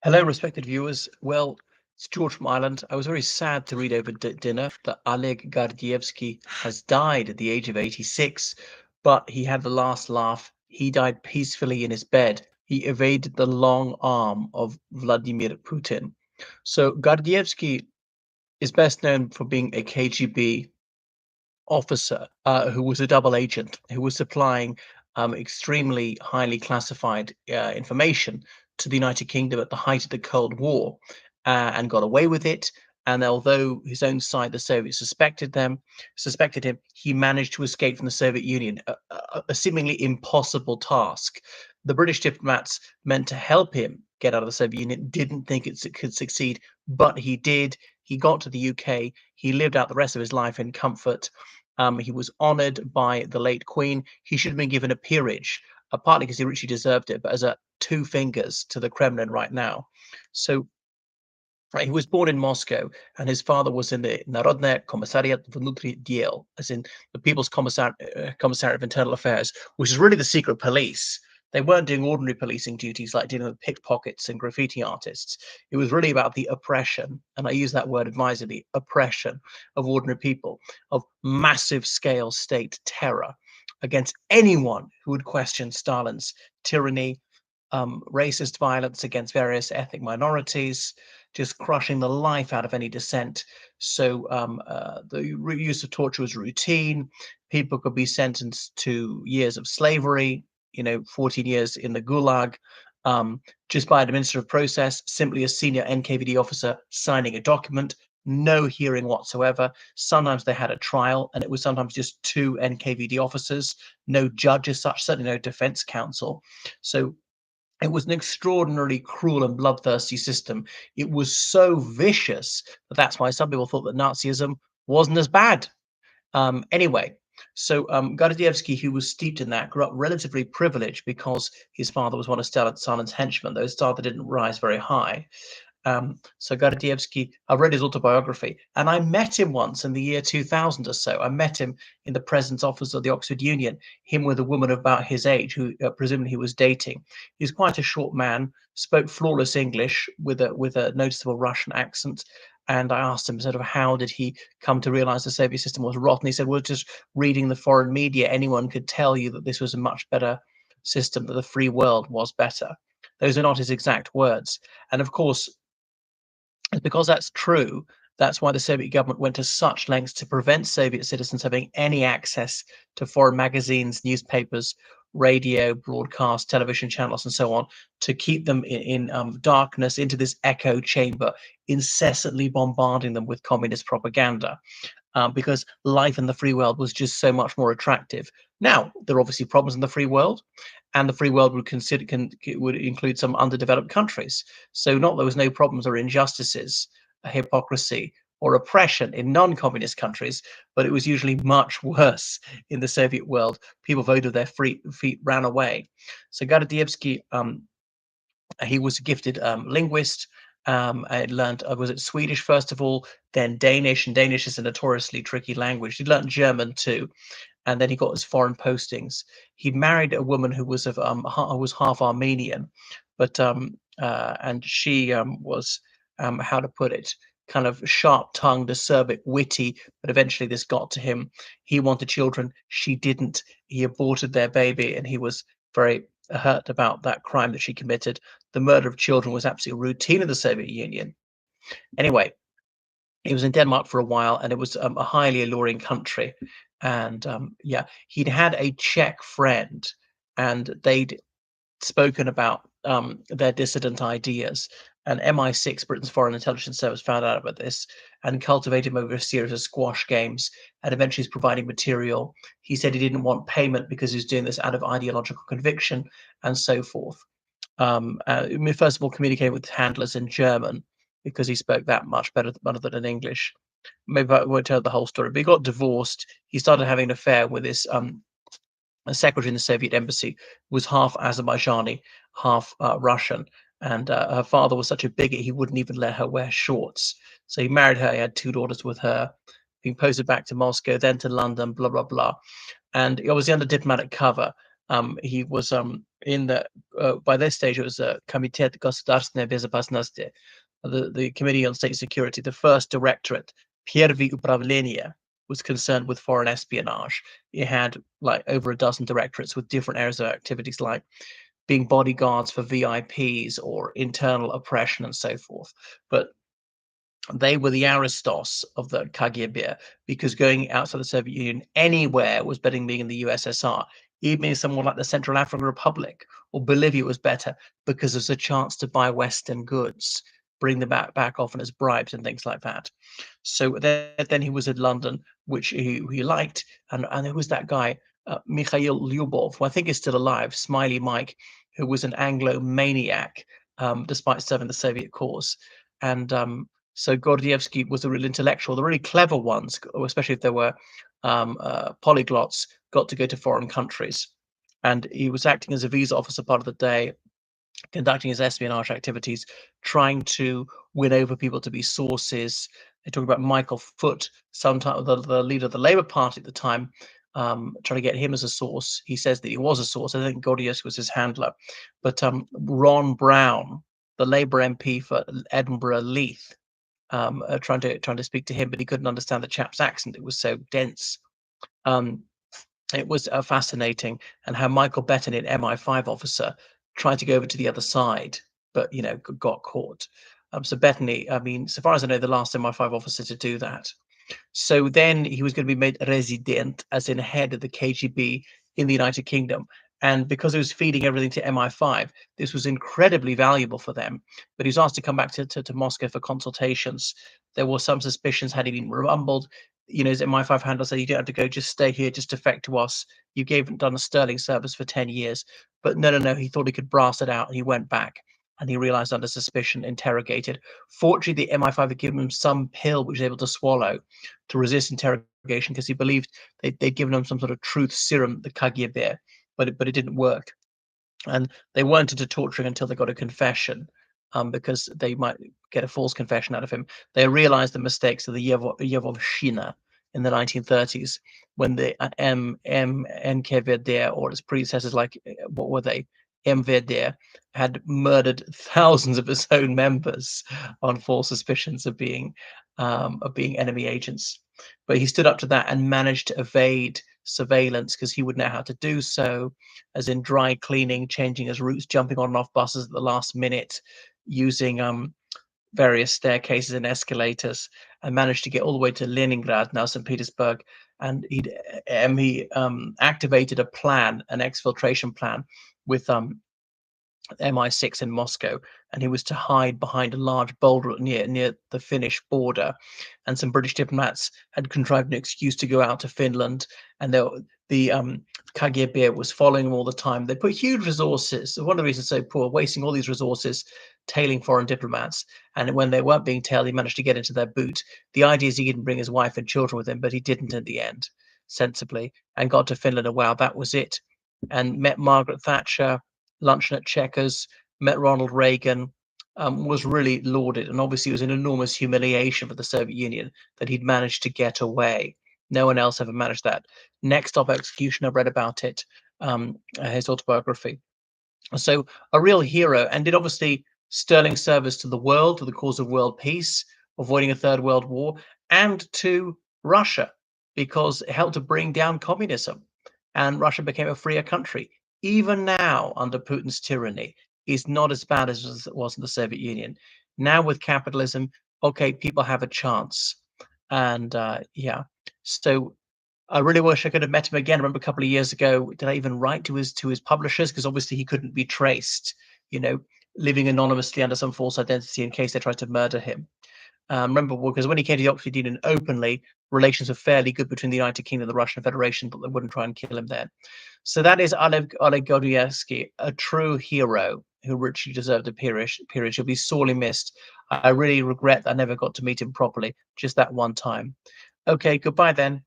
Hello, respected viewers. Well, it's George from Ireland. I was very sad to read over dinner that Oleg Gordievsky has died at the age of 86, but he had the last laugh. He died peacefully in his bed. He evaded the long arm of Vladimir Putin. So Gordievsky is best known for being a KGB officer who was a double agent who was supplying extremely highly classified information to the United Kingdom at the height of the Cold War, and got away with it. And although his own side, the Soviets, suspected him, he managed to escape from the Soviet Union, a seemingly impossible task. The British diplomats meant to help him get out of the Soviet Union didn't think it could succeed, but he did. He got to the UK. He lived out the rest of his life in comfort. He was honored by the late Queen. He should have been given a peerage, partly because he richly deserved it, but as a two fingers to the Kremlin right now. So right, he was born in Moscow, and his father was in the Narodное комиссариат внутренних дел, as in the People's Commissariat of Internal Affairs, which is really the secret police. They weren't doing ordinary policing duties like dealing with pickpockets and graffiti artists. It was really about the oppression, and I use that word advisedly, oppression of ordinary people, of massive scale state terror against anyone who would question Stalin's tyranny, racist violence against various ethnic minorities, just crushing the life out of any dissent. So the use of torture was routine. People could be sentenced to years of slavery, 14 years in the Gulag, just by an administrative process, simply a senior NKVD officer signing a document, no hearing whatsoever. Sometimes they had a trial, and it was sometimes just two NKVD officers, no judge as such, certainly no defense counsel. So it was an extraordinarily cruel and bloodthirsty system. It was so vicious that that's why some people thought that Nazism wasn't as bad. Anyway, so Gordievsky, who was steeped in that, grew up relatively privileged because his father was one of Stalin's henchmen, though his father didn't rise very high. So Gordievsky, I read his autobiography, and I met him once in the year 2000 or so. I met him in the President's office of the Oxford Union, him with a woman of about his age who presumably he was dating. He was quite a short man, spoke flawless English with a noticeable Russian accent. And I asked him sort of how did he come to realize the Soviet system was rotten. He said, well, just reading the foreign media, anyone could tell you that this was a much better system, that the free world was better. Those are not his exact words. And of course, because that's true, that's why the Soviet government went to such lengths to prevent Soviet citizens having any access to foreign magazines, newspapers, radio, broadcast, television channels, and so on, to keep them in darkness, into this echo chamber, incessantly bombarding them with communist propaganda. Because life in the free world was just so much more attractive. Now, there are obviously problems in the free world, and the free world would include some underdeveloped countries. So, not there was no problems or injustices, hypocrisy, or oppression in non-communist countries, but it was usually much worse in the Soviet world. People voted their feet, ran away. So Gordievsky, he was a gifted linguist. I learned, was it Swedish first of all, then Danish, and Danish is a notoriously tricky language. He learned German too, and then he got his foreign postings. He married a woman who was who was half Armenian, but and she was how to put it, kind of sharp-tongued, acerbic, witty. But eventually, this got to him. He wanted children. She didn't. He aborted their baby, and he was very hurt about that crime that she committed. The murder of children was absolutely routine in the Soviet Union. Anyway, he was in Denmark for a while, and it was a highly alluring country. And yeah, he'd had a Czech friend, and they'd spoken about their dissident ideas. And MI6, Britain's Foreign Intelligence Service, found out about this and cultivated him over a series of squash games. And eventually, he's providing material. He said he didn't want payment because he was doing this out of ideological conviction and so forth. First of all, communicating with handlers in German because he spoke that much better than in English. Maybe I won't tell the whole story, but he got divorced. He started having an affair with this secretary in the Soviet embassy, who was half Azerbaijani, half Russian. And her father was such a bigot, he wouldn't even let her wear shorts. So he married her. He had two daughters with her, being posted back to Moscow, then to London, blah, blah, blah. And he obviously under diplomatic cover. He was in the by this stage it was Комитет государственной безопасности, the Committee on State Security, the first directorate, Первое управление, was concerned with foreign espionage. It had like over a dozen directorates with different areas of activities, like being bodyguards for VIPs or internal oppression and so forth. But they were the Aristos of the KGB, because going outside the Soviet Union anywhere was better than being in the USSR. Even in somewhere like the Central African Republic or Bolivia was better, because there's a chance to buy Western goods, bring them back often as bribes and things like that. So then he was in London, which he liked, and there was that guy, Mikhail Lyubov, who I think is still alive, Smiley Mike, who was an Anglo maniac, despite serving the Soviet cause. And so Gordievsky was a real intellectual. The really clever ones, especially if they were polyglots, got to go to foreign countries. And he was acting as a visa officer part of the day, conducting his espionage activities, trying to win over people to be sources. They talk about Michael Foot, sometime the leader of the Labour Party at the time, trying to get him as a source. He says that he was a source. I think Gordievsky was his handler. But Ron Brown, the Labour MP for Edinburgh Leith, trying to speak to him, but he couldn't understand the chap's accent. It was so dense. It was fascinating, and how Michael Bettany, an MI5 officer, tried to go over to the other side, but got caught. So Bettany, I mean, so far as I know, the last MI5 officer to do that. So then he was going to be made resident, as in head of the KGB in the United Kingdom. And because he was feeding everything to MI5, this was incredibly valuable for them. But he was asked to come back to Moscow for consultations. There were some suspicions, had he been rumbled. His MI5 handler said, "You don't have to go, just stay here, just defect to us. You done a sterling service for 10 years. But no, he thought he could brass it out, and he went back. And he realized under suspicion, interrogated. Fortunately, the MI5 had given him some pill which he was able to swallow to resist interrogation, because he believed they'd given him some sort of truth serum, the KGB, but it didn't work. And they weren't into torturing until they got a confession, because they might get a false confession out of him. They realized the mistakes of the Yevovshina in the 1930s, when the NKVD, or its predecessors, like, what were they? MVD, had murdered thousands of its own members on false suspicions of being enemy agents. But he stood up to that and managed to evade surveillance, because he would know how to do so, as in dry cleaning, changing his routes, jumping on and off buses at the last minute, using various staircases and escalators, and managed to get all the way to Leningrad, now St. Petersburg. And he activated a plan, an exfiltration plan, with MI6 in Moscow, and he was to hide behind a large boulder near the Finnish border. And some British diplomats had contrived an excuse to go out to Finland, and the KGB was following them all the time. They put huge resources. One of the reasons so poor, wasting all these resources tailing foreign diplomats. And when they weren't being tailed, he managed to get into their boot. The idea is he didn't bring his wife and children with him, but he didn't in the end, sensibly, and got to Finland. And wow, that was it. And met Margaret Thatcher, luncheon at Chequers, met Ronald Reagan, was really lauded. And obviously it was an enormous humiliation for the Soviet Union that he'd managed to get away. No one else ever managed that. Next Stop Execution, I read about it, his autobiography. So a real hero, and did obviously sterling service to the world, to the cause of world peace, avoiding a third world war, and to Russia, because it helped to bring down communism, and Russia became a freer country. Even now, under Putin's tyranny, is not as bad as it was in the Soviet Union. Now with capitalism, okay, people have a chance. And yeah, so I really wish I could have met him again. I remember a couple of years ago, did I even write to his publishers? Because obviously he couldn't be traced, you know, living anonymously under some false identity in case they tried to murder him. Remember, because when he came to the Oxford Union openly, relations were fairly good between the United Kingdom and the Russian Federation, but they wouldn't try and kill him then. So that is Oleg Gordievsky, a true hero who richly deserved a peerage. He'll be sorely missed. I really regret that I never got to meet him properly, just that one time. Okay, goodbye then.